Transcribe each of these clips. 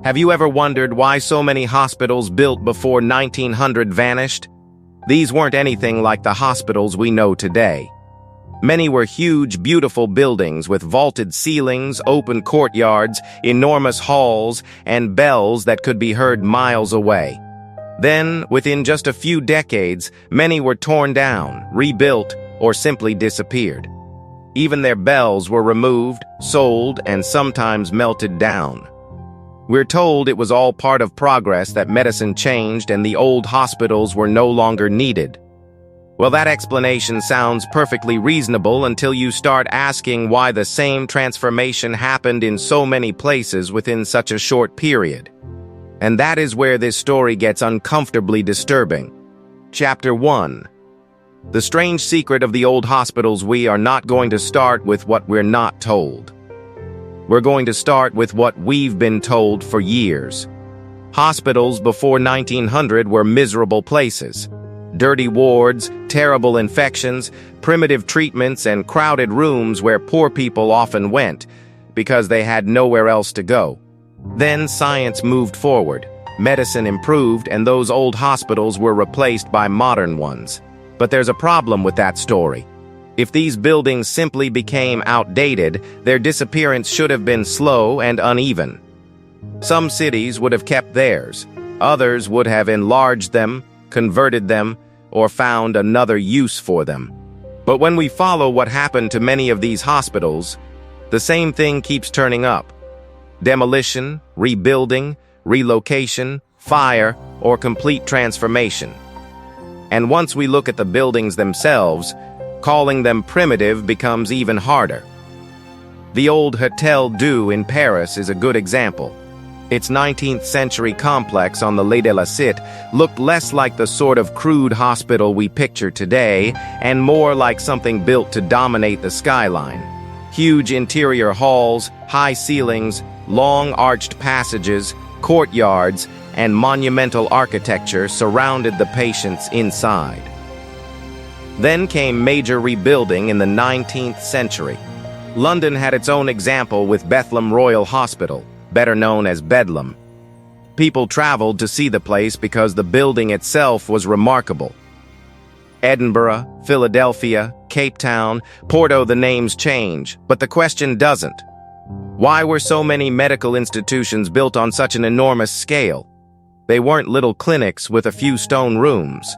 Have you ever wondered why so many hospitals built before 1900 vanished? These weren't anything like the hospitals we know today. Many were huge, beautiful buildings with vaulted ceilings, open courtyards, enormous halls, and bells that could be heard miles away. Then, within just a few decades, many were torn down, rebuilt, or simply disappeared. Even their bells were removed, sold, and sometimes melted down. We're told it was all part of progress that medicine changed and the old hospitals were no longer needed. Well, that explanation sounds perfectly reasonable until you start asking why the same transformation happened in so many places within such a short period. And that is where this story gets uncomfortably disturbing. Chapter 1. The strange secret of the old hospitals. We are not going to start with what we're not told. We're going to start with what we've been told for years. Hospitals before 1900 were miserable places. Dirty wards, terrible infections, primitive treatments, and crowded rooms where poor people often went because they had nowhere else to go. Then science moved forward, medicine improved, and those old hospitals were replaced by modern ones. But there's a problem with that story. If these buildings simply became outdated, their disappearance should have been slow and uneven. Some cities would have kept theirs, others would have enlarged them, converted them, or found another use for them. But when we follow what happened to many of these hospitals, the same thing keeps turning up. Demolition, rebuilding, relocation, fire, or complete transformation. And once we look at the buildings themselves, calling them primitive becomes even harder. The old Hôtel Dieu in Paris is a good example. Its 19th century complex on the Quai de la Cité looked less like the sort of crude hospital we picture today and more like something built to dominate the skyline. Huge interior halls, high ceilings, long arched passages, courtyards, and monumental architecture surrounded the patients inside. Then came major rebuilding in the 19th century. London had its own example with Bethlehem Royal Hospital, better known as Bedlam. People traveled to see the place because the building itself was remarkable. Edinburgh, Philadelphia, Cape Town, Porto, the names change, but the question doesn't. Why were so many medical institutions built on such an enormous scale? They weren't little clinics with a few stone rooms.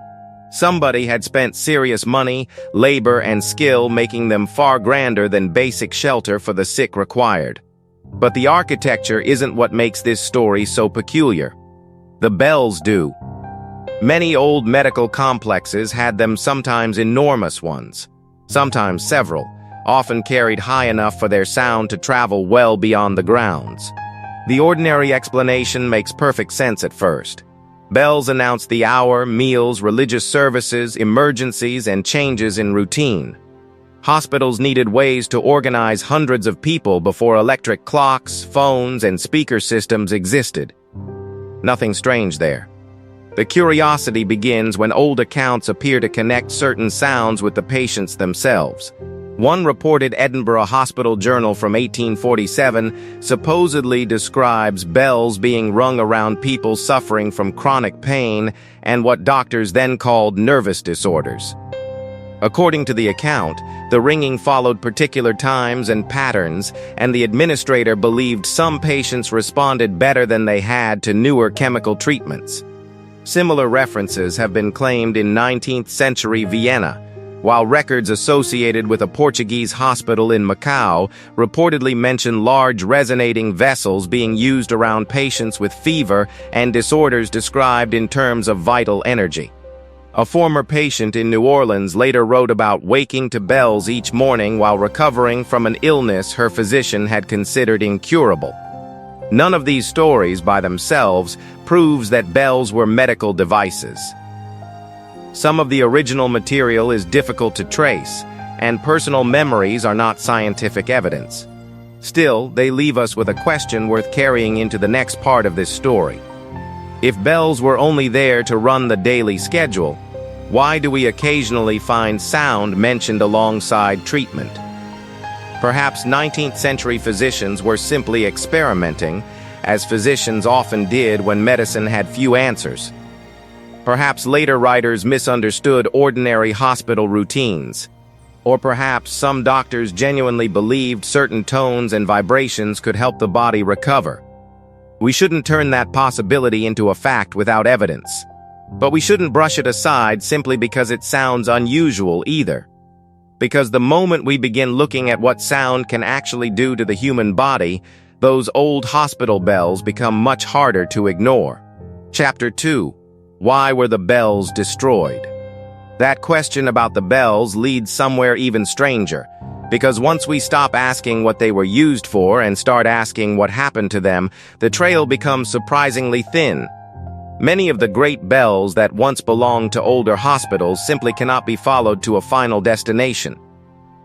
Somebody had spent serious money, labor, and skill making them far grander than basic shelter for the sick required. But the architecture isn't what makes this story so peculiar. The bells do. Many old medical complexes had them, sometimes enormous ones, sometimes several, often carried high enough for their sound to travel well beyond the grounds. The ordinary explanation makes perfect sense at first. Bells announce the hour, meals, religious services, emergencies, and changes in routine. Hospitals needed ways to organize hundreds of people before electric clocks, phones, and speaker systems existed. Nothing strange there. The curiosity begins when old accounts appear to connect certain sounds with the patients themselves. One reported Edinburgh Hospital Journal from 1847 supposedly describes bells being rung around people suffering from chronic pain and what doctors then called nervous disorders. According to the account, the ringing followed particular times and patterns, and the administrator believed some patients responded better than they had to newer chemical treatments. Similar references have been claimed in 19th century Vienna, while records associated with a Portuguese hospital in Macau reportedly mention large resonating vessels being used around patients with fever and disorders described in terms of vital energy. A former patient in New Orleans later wrote about waking to bells each morning while recovering from an illness her physician had considered incurable. None of these stories by themselves proves that bells were medical devices. Some of the original material is difficult to trace, and personal memories are not scientific evidence. Still, they leave us with a question worth carrying into the next part of this story. If bells were only there to run the daily schedule, why do we occasionally find sound mentioned alongside treatment? Perhaps 19th century physicians were simply experimenting, as physicians often did when medicine had few answers. Perhaps later writers misunderstood ordinary hospital routines. Or perhaps some doctors genuinely believed certain tones and vibrations could help the body recover. We shouldn't turn that possibility into a fact without evidence. But we shouldn't brush it aside simply because it sounds unusual either. Because the moment we begin looking at what sound can actually do to the human body, those old hospital bells become much harder to ignore. Chapter 2. Why were the bells destroyed? That question about the bells leads somewhere even stranger, because once we stop asking what they were used for and start asking what happened to them, the trail becomes surprisingly thin. Many of the great bells that once belonged to older hospitals simply cannot be followed to a final destination.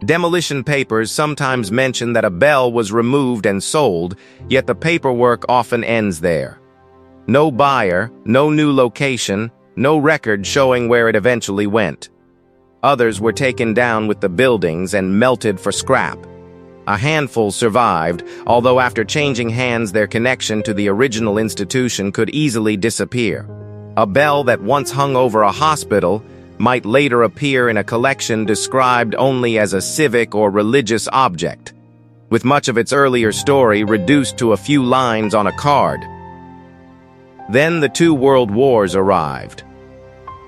Demolition papers sometimes mention that a bell was removed and sold, yet the paperwork often ends there. No buyer, no new location, no record showing where it eventually went. Others were taken down with the buildings and melted for scrap. A handful survived, although after changing hands their connection to the original institution could easily disappear. A bell that once hung over a hospital might later appear in a collection described only as a civic or religious object, with much of its earlier story reduced to a few lines on a card. Then the 2 world wars arrived,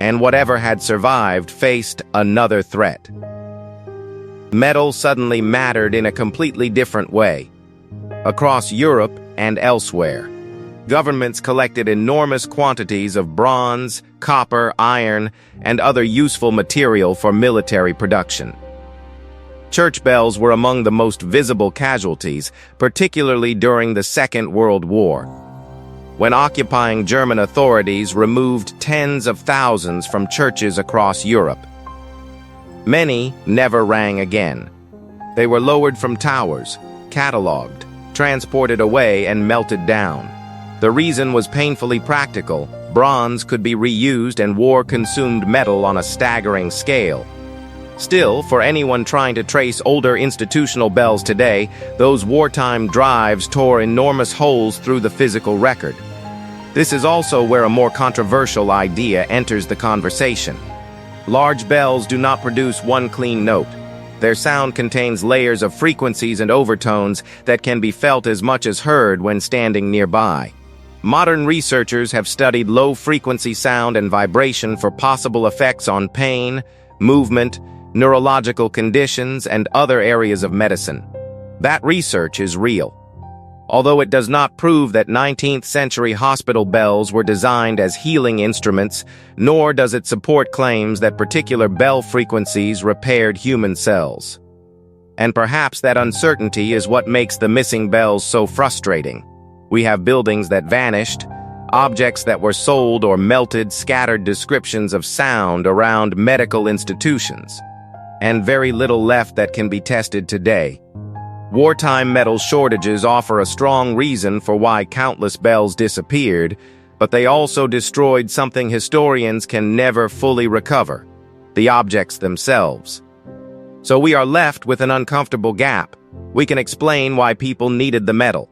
and whatever had survived faced another threat. Metal suddenly mattered in a completely different way. Across Europe and elsewhere, governments collected enormous quantities of bronze, copper, iron, and other useful material for military production. Church bells were among the most visible casualties, particularly during the Second World War, when occupying German authorities removed tens of thousands from churches across Europe. Many never rang again. They were lowered from towers, catalogued, transported away, and melted down. The reason was painfully practical. Bronze could be reused and war consumed metal on a staggering scale. Still, for anyone trying to trace older institutional bells today, those wartime drives tore enormous holes through the physical record. This is also where a more controversial idea enters the conversation. Large bells do not produce one clean note. Their sound contains layers of frequencies and overtones that can be felt as much as heard when standing nearby. Modern researchers have studied low-frequency sound and vibration for possible effects on pain, movement, neurological conditions, and other areas of medicine. That research is real. Although it does not prove that 19th-century hospital bells were designed as healing instruments, nor does it support claims that particular bell frequencies repaired human cells. And perhaps that uncertainty is what makes the missing bells so frustrating. We have buildings that vanished, objects that were sold or melted, scattered descriptions of sound around medical institutions, and very little left that can be tested today. Wartime metal shortages offer a strong reason for why countless bells disappeared, but they also destroyed something historians can never fully recover: the objects themselves. So we are left with an uncomfortable gap. We can explain why people needed the metal.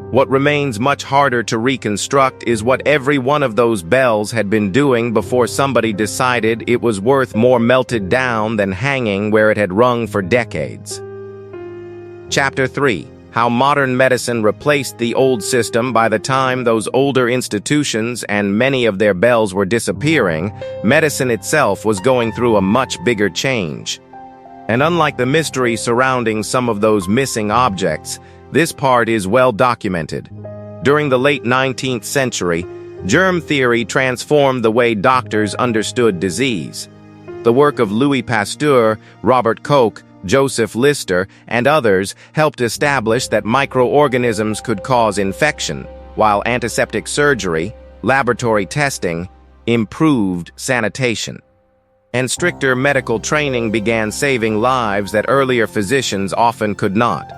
What remains much harder to reconstruct is what every one of those bells had been doing before somebody decided it was worth more melted down than hanging where it had rung for decades. Chapter 3. How modern medicine replaced the old system. By the time those older institutions and many of their bells were disappearing, medicine itself was going through a much bigger change. And unlike the mystery surrounding some of those missing objects, this part is well documented. During the late 19th century, germ theory transformed the way doctors understood disease. The work of Louis Pasteur, Robert Koch, Joseph Lister, and others helped establish that microorganisms could cause infection, while antiseptic surgery, laboratory testing, improved sanitation. And stricter medical training began saving lives that earlier physicians often could not.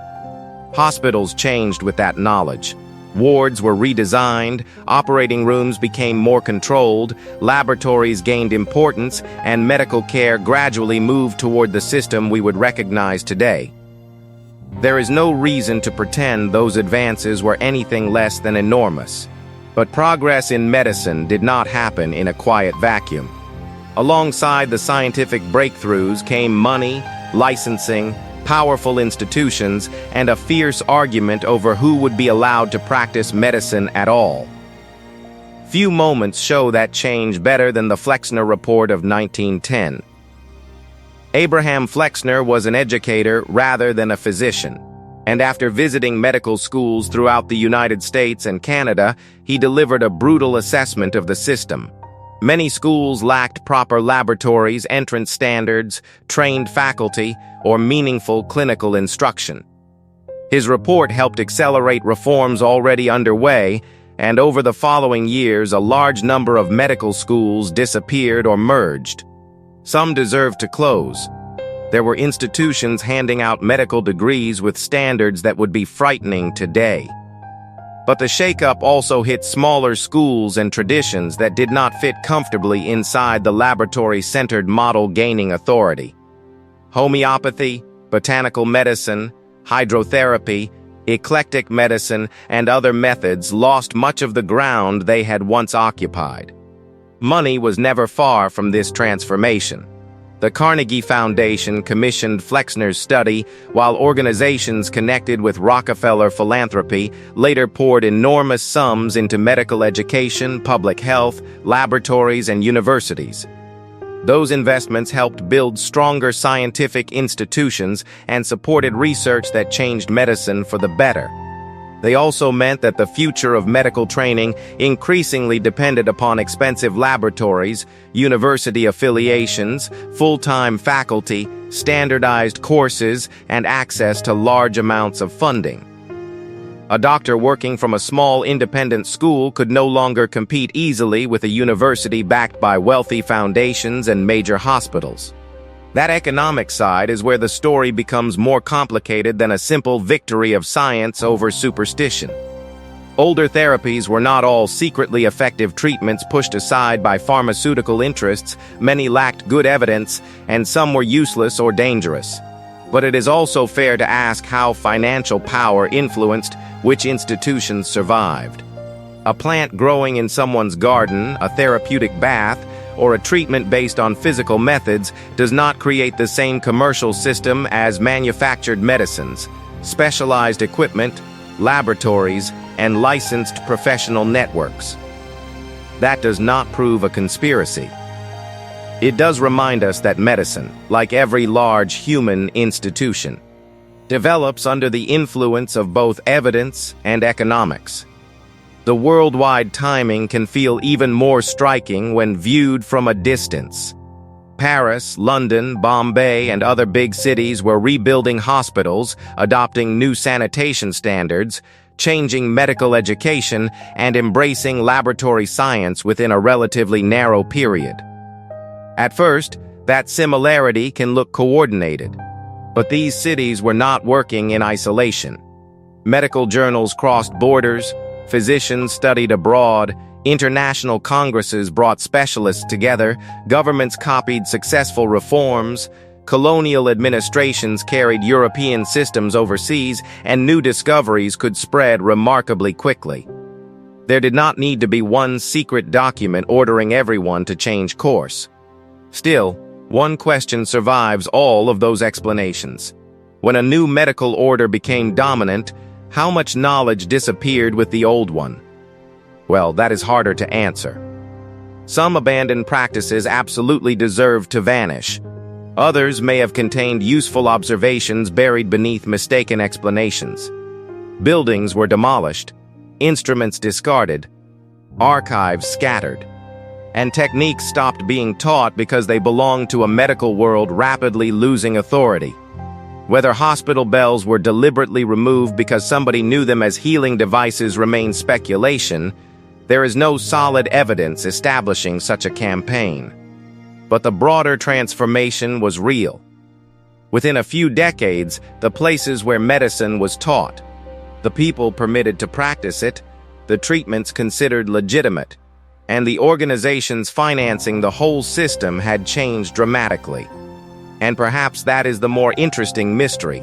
Hospitals changed with that knowledge. Wards were redesigned, operating rooms became more controlled, laboratories gained importance, and medical care gradually moved toward the system we would recognize today. There is no reason to pretend those advances were anything less than enormous. But progress in medicine did not happen in a quiet vacuum. Alongside the scientific breakthroughs came money, licensing, powerful institutions, and a fierce argument over who would be allowed to practice medicine at all. Few moments show that change better than the Flexner Report of 1910. Abraham Flexner was an educator rather than a physician, and after visiting medical schools throughout the United States and Canada, he delivered a brutal assessment of the system. Many schools lacked proper laboratories, entrance standards, trained faculty, or meaningful clinical instruction. His report helped accelerate reforms already underway, and over the following years, a large number of medical schools disappeared or merged. Some deserved to close. There were institutions handing out medical degrees with standards that would be frightening today. But the shakeup also hit smaller schools and traditions that did not fit comfortably inside the laboratory-centered model gaining authority. Homeopathy, botanical medicine, hydrotherapy, eclectic medicine, and other methods lost much of the ground they had once occupied. Money was never far from this transformation. The Carnegie Foundation commissioned Flexner's study, while organizations connected with Rockefeller philanthropy later poured enormous sums into medical education, public health, laboratories, and universities. Those investments helped build stronger scientific institutions and supported research that changed medicine for the better. They also meant that the future of medical training increasingly depended upon expensive laboratories, university affiliations, full-time faculty, standardized courses, and access to large amounts of funding. A doctor working from a small independent school could no longer compete easily with a university backed by wealthy foundations and major hospitals. That economic side is where the story becomes more complicated than a simple victory of science over superstition. Older therapies were not all secretly effective treatments pushed aside by pharmaceutical interests. Many lacked good evidence, and some were useless or dangerous. But it is also fair to ask how financial power influenced which institutions survived. A plant growing in someone's garden, a therapeutic bath, or a treatment based on physical methods does not create the same commercial system as manufactured medicines, specialized equipment, laboratories, and licensed professional networks. That does not prove a conspiracy. It does remind us that medicine, like every large human institution, develops under the influence of both evidence and economics. The worldwide timing can feel even more striking when viewed from a distance. Paris, London, Bombay, and other big cities were rebuilding hospitals, adopting new sanitation standards, changing medical education, and embracing laboratory science within a relatively narrow period. At first, that similarity can look coordinated, but these cities were not working in isolation. Medical journals crossed borders, physicians studied abroad, international congresses brought specialists together, governments copied successful reforms, colonial administrations carried European systems overseas, and new discoveries could spread remarkably quickly. There did not need to be one secret document ordering everyone to change course. Still, one question survives all of those explanations. When a new medical order became dominant, how much knowledge disappeared with the old one? Well, that is harder to answer. Some abandoned practices absolutely deserved to vanish. Others may have contained useful observations buried beneath mistaken explanations. Buildings were demolished, instruments discarded, archives scattered, and techniques stopped being taught because they belonged to a medical world rapidly losing authority. Whether hospital bells were deliberately removed because somebody knew them as healing devices remains speculation. There is no solid evidence establishing such a campaign. But the broader transformation was real. Within a few decades, the places where medicine was taught, the people permitted to practice it, the treatments considered legitimate, and the organizations financing the whole system had changed dramatically. And perhaps that is the more interesting mystery.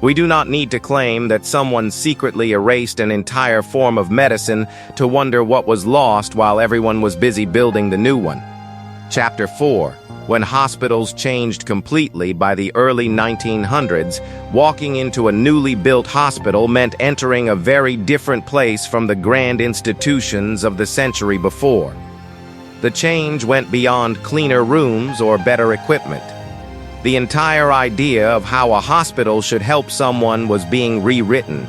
We do not need to claim that someone secretly erased an entire form of medicine to wonder what was lost while everyone was busy building the new one. Chapter 4. When hospitals changed completely by the early 1900s, walking into a newly built hospital meant entering a very different place from the grand institutions of the century before. The change went beyond cleaner rooms or better equipment. The entire idea of how a hospital should help someone was being rewritten.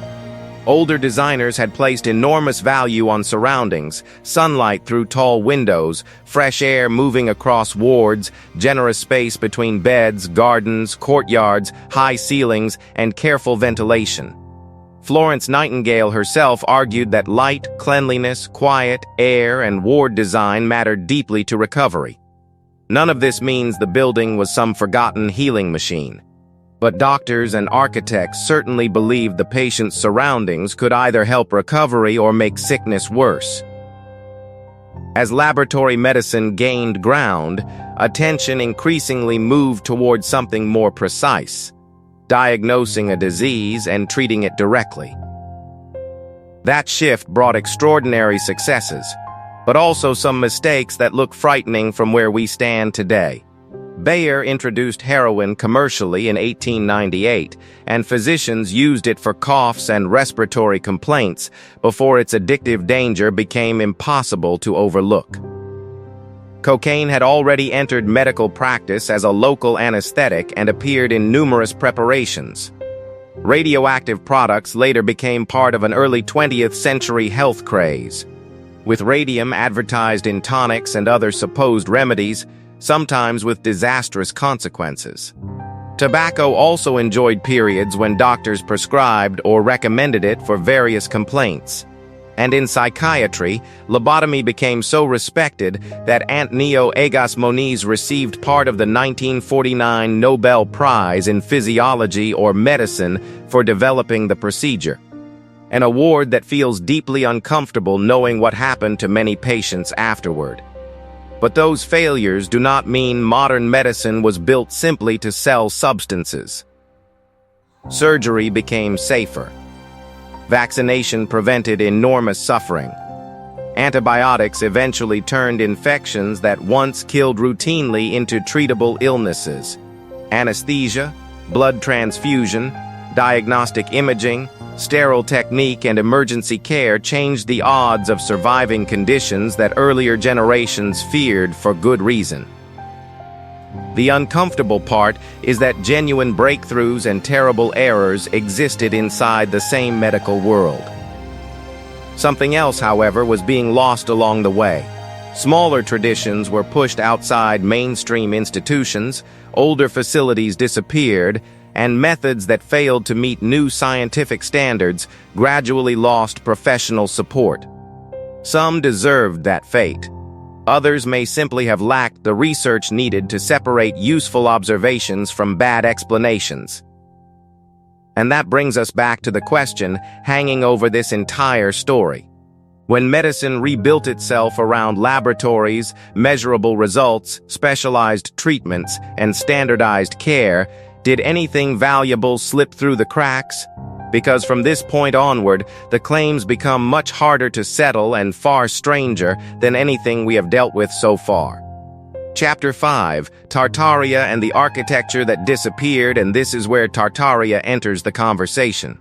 Older designers had placed enormous value on surroundings, sunlight through tall windows, fresh air moving across wards, generous space between beds, gardens, courtyards, high ceilings, and careful ventilation. Florence Nightingale herself argued that light, cleanliness, quiet, air, and ward design mattered deeply to recovery. None of this means the building was some forgotten healing machine. But doctors and architects certainly believed the patient's surroundings could either help recovery or make sickness worse. As laboratory medicine gained ground, attention increasingly moved toward something more precise, diagnosing a disease and treating it directly. That shift brought extraordinary successes, but also some mistakes that look frightening from where we stand today. Bayer introduced heroin commercially in 1898, and physicians used it for coughs and respiratory complaints before its addictive danger became impossible to overlook. Cocaine had already entered medical practice as a local anesthetic and appeared in numerous preparations. Radioactive products later became part of an early 20th century health craze, with radium advertised in tonics and other supposed remedies, sometimes with disastrous consequences. Tobacco also enjoyed periods when doctors prescribed or recommended it for various complaints. And in psychiatry, lobotomy became so respected that Antonio Egas Moniz received part of the 1949 Nobel Prize in Physiology or Medicine for developing the procedure. An award that feels deeply uncomfortable knowing what happened to many patients afterward. But those failures do not mean modern medicine was built simply to sell substances. Surgery became safer. Vaccination prevented enormous suffering. Antibiotics eventually turned infections that once killed routinely into treatable illnesses. Anesthesia, blood transfusion, diagnostic imaging, sterile technique, and emergency care changed the odds of surviving conditions that earlier generations feared for good reason. The uncomfortable part is that genuine breakthroughs and terrible errors existed inside the same medical world. Something else, however, was being lost along the way. Smaller traditions were pushed outside mainstream institutions, older facilities disappeared, and methods that failed to meet new scientific standards gradually lost professional support. Some deserved that fate. Others may simply have lacked the research needed to separate useful observations from bad explanations. And that brings us back to the question hanging over this entire story. When medicine rebuilt itself around laboratories, measurable results, specialized treatments, and standardized care, did anything valuable slip through the cracks? Because from this point onward, the claims become much harder to settle and far stranger than anything we have dealt with so far. Chapter 5, Tartaria and the architecture that disappeared, and this is where Tartaria enters the conversation.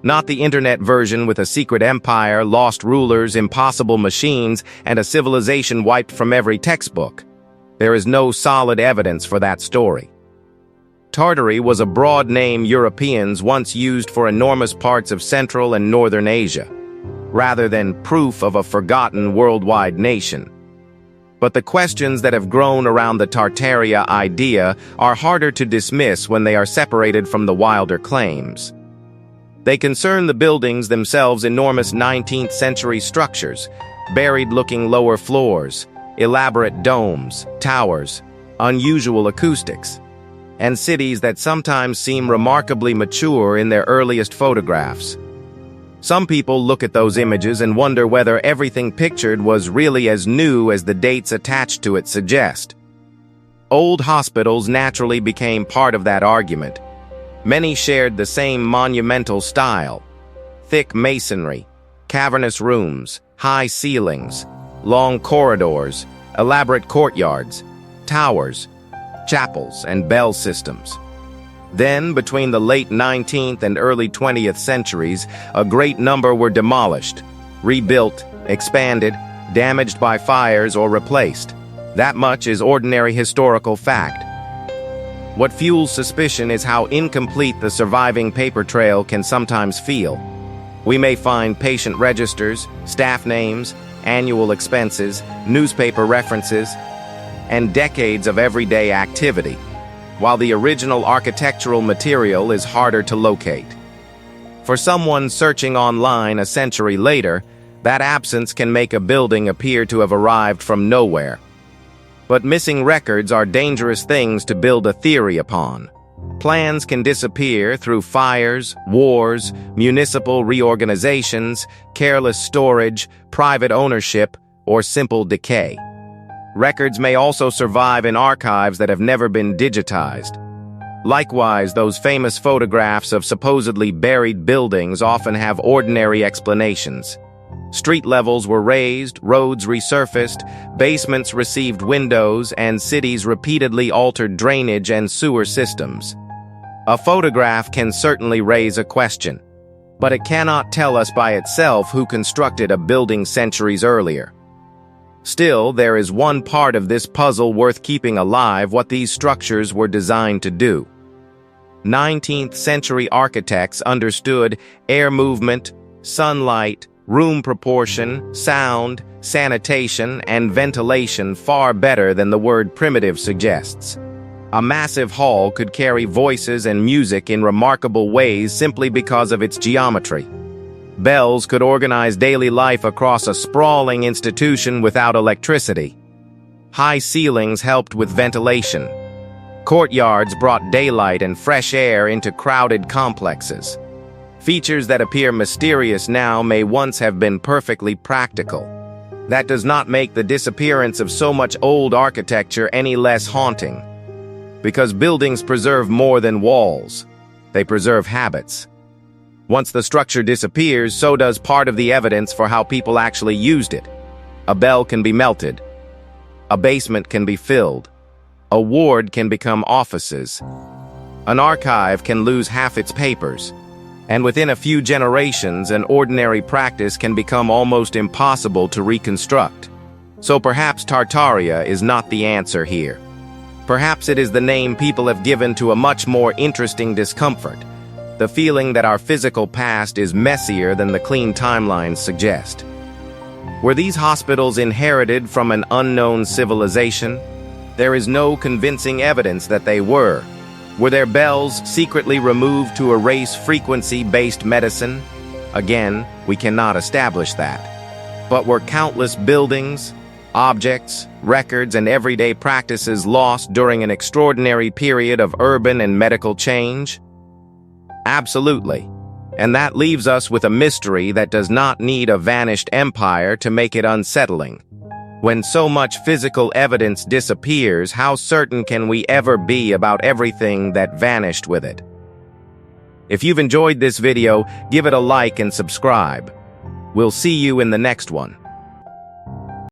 Not the internet version with a secret empire, lost rulers, impossible machines, and a civilization wiped from every textbook. There is no solid evidence for that story. Tartary was a broad name Europeans once used for enormous parts of Central and Northern Asia, rather than proof of a forgotten worldwide nation. But the questions that have grown around the Tartaria idea are harder to dismiss when they are separated from the wilder claims. They concern the buildings themselves, enormous 19th century structures, buried-looking lower floors, elaborate domes, towers, unusual acoustics, and cities that sometimes seem remarkably mature in their earliest photographs. Some people look at those images and wonder whether everything pictured was really as new as the dates attached to it suggest. Old hospitals naturally became part of that argument. Many shared the same monumental style: thick masonry, cavernous rooms, high ceilings, long corridors, elaborate courtyards, towers, chapels, and bell systems. Then, between the late 19th and early 20th centuries, a great number were demolished, rebuilt, expanded, damaged by fires, or replaced. That much is ordinary historical fact. What fuels suspicion is how incomplete the surviving paper trail can sometimes feel. We may find patient registers, staff names, annual expenses, newspaper references, and decades of everyday activity, while the original architectural material is harder to locate. For someone searching online a century later, that absence can make a building appear to have arrived from nowhere. But missing records are dangerous things to build a theory upon. Plans can disappear through fires, wars, municipal reorganizations, careless storage, private ownership, or simple decay. Records may also survive in archives that have never been digitized. Likewise, those famous photographs of supposedly buried buildings often have ordinary explanations. Street levels were raised, roads resurfaced, basements received windows, and cities repeatedly altered drainage and sewer systems. A photograph can certainly raise a question, but it cannot tell us by itself who constructed a building centuries earlier. Still, there is one part of this puzzle worth keeping alive: what these structures were designed to do. 19th century architects understood air movement, sunlight, room proportion, sound, sanitation, and ventilation far better than the word primitive suggests. A massive hall could carry voices and music in remarkable ways simply because of its geometry. Bells could organize daily life across a sprawling institution without electricity. High ceilings helped with ventilation. Courtyards brought daylight and fresh air into crowded complexes. Features that appear mysterious now may once have been perfectly practical. That does not make the disappearance of so much old architecture any less haunting. Because buildings preserve more than walls. They preserve habits. Once the structure disappears, so does part of the evidence for how people actually used it. A bell can be melted. A basement can be filled. A ward can become offices. An archive can lose half its papers. And within a few generations, an ordinary practice can become almost impossible to reconstruct. So perhaps Tartaria is not the answer here. Perhaps it is the name people have given to a much more interesting discomfort, the feeling that our physical past is messier than the clean timelines suggest. Were these hospitals inherited from an unknown civilization? There is no convincing evidence that they were. Were their bells secretly removed to erase frequency-based medicine? Again, we cannot establish that. But were countless buildings, objects, records, and everyday practices lost during an extraordinary period of urban and medical change? Absolutely. And that leaves us with a mystery that does not need a vanished empire to make it unsettling. When so much physical evidence disappears, how certain can we ever be about everything that vanished with it? If you've enjoyed this video, give it a like and subscribe. We'll see you in the next one.